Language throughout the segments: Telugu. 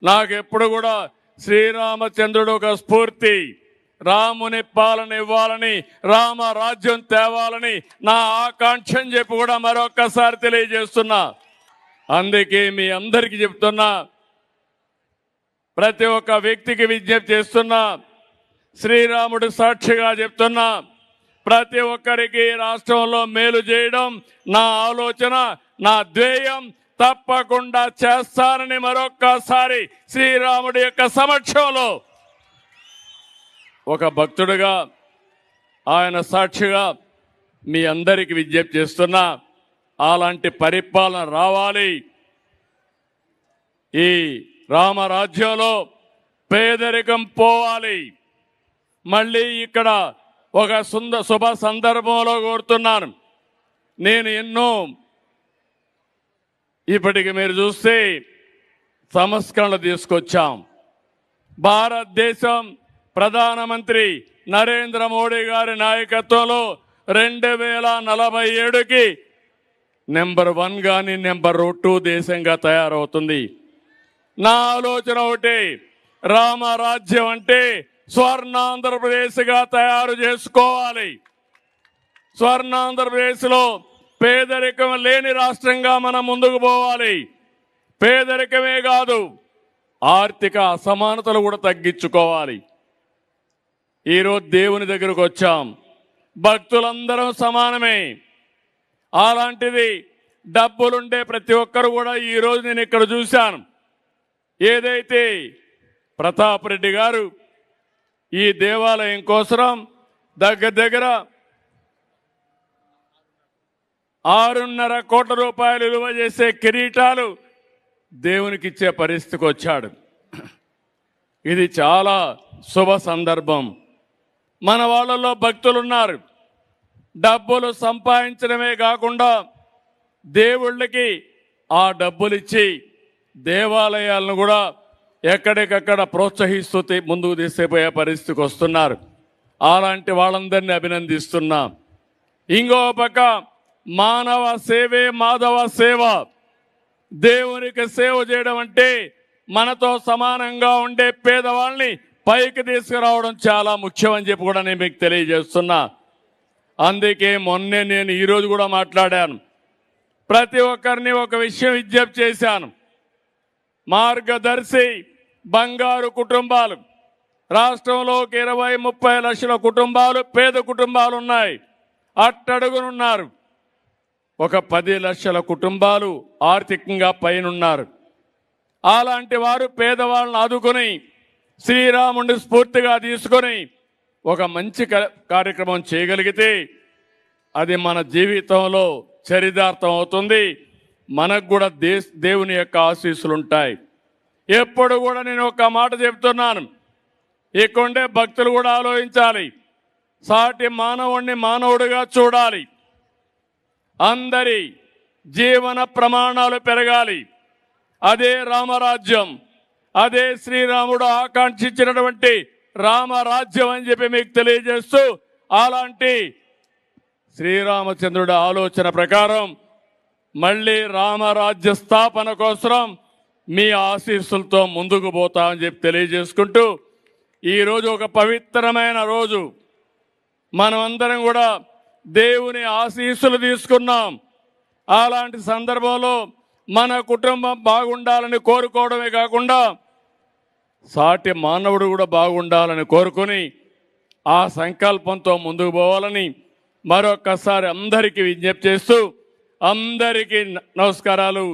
నాకెప్పుడు కూడా శ్రీరామచంద్రుడు ఒక స్ఫూర్తి. రాముని పాలన ఇవ్వాలని, రామ రాజ్యం తేవాలని నా ఆకాంక్ష అని చెప్పి కూడా మరొక్కసారి తెలియజేస్తున్నా. అందుకే మీ అందరికీ చెప్తున్నా, ప్రతి ఒక్క వ్యక్తికి విజ్ఞప్తి చేస్తున్నా, శ్రీరాముడు సాక్షిగా చెప్తున్నా, ప్రతి ఒక్కరికి రాష్ట్రంలో మేలు చేయడం నా ఆలోచన, నా ధ్యేయం. తప్పకుండా చేస్తానని మరొక్కసారి శ్రీరాముడి యొక్క సమక్షంలో ఒక భక్తుడిగా, ఆయన సాక్షిగా మీ అందరికీ విజ్ఞప్తి చేస్తున్నా. అలాంటి పరిపాలన రావాలి. ఈ రామరాజ్యంలో పేదరికం పోవాలి. మళ్ళీ ఇక్కడ ఒక శుభ సందర్భంలో కోరుతున్నాను. నేను ఎన్నో ఇప్పటికి మీరు చూస్తే సంస్కరణలు తీసుకొచ్చాం. భారతదేశం ప్రధానమంత్రి నరేంద్ర మోడీ గారి నాయకత్వంలో 2047కి నెంబర్ 1 కానీ నెంబర్ 2 దేశంగా తయారవుతుంది. నా ఆలోచన ఒకటి, రామరాజ్యం అంటే స్వర్ణాంధ్రప్రదేశ్గా తయారు చేసుకోవాలి. స్వర్ణాంధ్రప్రదేశ్లో పేదరికం లేని రాష్ట్రంగా మనం ముందుకు పోవాలి. పేదరికమే కాదు, ఆర్థిక అసమానతలు కూడా తగ్గించుకోవాలి. ఈరోజు దేవుని దగ్గరకు వచ్చాం, భక్తులందరం సమానమే. అలాంటిది డబ్బులుండే ప్రతి ఒక్కరు కూడా ఈరోజు నేను ఇక్కడ చూశాను. ఏదైతే ప్రతాప్ రెడ్డి గారు ఈ దేవాలయం కోసం దగ్గర 6.5 కోట్ల రూపాయలు విలువ చేసే కిరీటాలు దేవునికి ఇచ్చే పరిస్థితికి వచ్చాడు. ఇది చాలా శుభ సందర్భం. మన వాళ్ళలో భక్తులున్నారు. డబ్బులు సంపాదించడమే కాకుండా దేవుళ్ళకి ఆ డబ్బులు ఇచ్చి దేవాలయాలను కూడా ఎక్కడికక్కడ ప్రోత్సహిస్తూ ముందుకు తీసుకుపోయే పరిస్థితికి వస్తున్నారు. అలాంటి వాళ్ళందరినీ అభినందిస్తున్నా. ఇంకో పక్క మానవ సేవే మాధవ సేవ. దేవునికి సేవ చేయడం అంటే మనతో సమానంగా ఉండే పేదవాళ్ళని పైకి తీసుకురావడం చాలా ముఖ్యం అని చెప్పి కూడా నేను మీకు తెలియజేస్తున్నా. అందుకే మొన్నే నేను ఈరోజు కూడా మాట్లాడాను. ప్రతి ఒక్కరిని ఒక విషయం విజ్ఞప్తి చేశాను. మార్గదర్శి బంగారు కుటుంబాలు రాష్ట్రంలో 20-30 లక్షల కుటుంబాలు, పేద కుటుంబాలు ఉన్నాయి, అట్టడుగునున్నారు. ఒక 10 లక్షల కుటుంబాలు ఆర్థికంగా పైనున్నారు. అలాంటి వారు పేదవాళ్ళని ఆదుకొని శ్రీరాముడిని స్ఫూర్తిగా తీసుకొని ఒక మంచి కార్యక్రమం చేయగలిగితే అది మన జీవితంలో చరితార్థం అవుతుంది. మనకు కూడా దేవుని యొక్క ఆశీస్సులు ఉంటాయి. ఎప్పుడు కూడా నేను ఒక మాట చెప్తున్నాను, ఇక్కడే భక్తులు కూడా ఆలోచించాలి. సాటి మానవుడిని మానవుడిగా చూడాలి. అందరి జీవన ప్రమాణాలు పెరగాలి. అదే రామరాజ్యం, అదే శ్రీరాముడు ఆకాంక్షించినటువంటి రామరాజ్యం అని చెప్పి మీకు తెలియజేస్తూ, అలాంటి శ్రీరామచంద్రుడి ఆలోచన ప్రకారం మళ్ళీ రామరాజ్య స్థాపన కోసం మీ ఆశీస్సులతో ముందుకు పోతామని చెప్పి తెలియజేసుకుంటూ, ఈరోజు ఒక పవిత్రమైన రోజు. మనమందరం కూడా దేవుని ఆశీస్సులు తీసుకున్నాం. అలాంటి సందర్భంలో మన కుటుంబం బాగుండాలని కోరుకోవడమే కాకుండా సాటి మానవుడు కూడా బాగుండాలని కోరుకొని ఆ సంకల్పంతో ముందుకు పోవాలని మరొక్కసారి అందరికీ విజ్ఞప్తి చేస్తూ, అందరికీ నమస్కారాలు.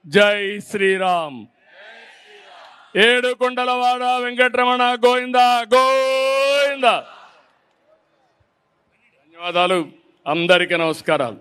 జై శ్రీరామ్. ఏడుకొండలవాడ వెంకటరమణ గోవింద గోవింద. ధన్యవాదాలు. అందరికీ నమస్కారాలు.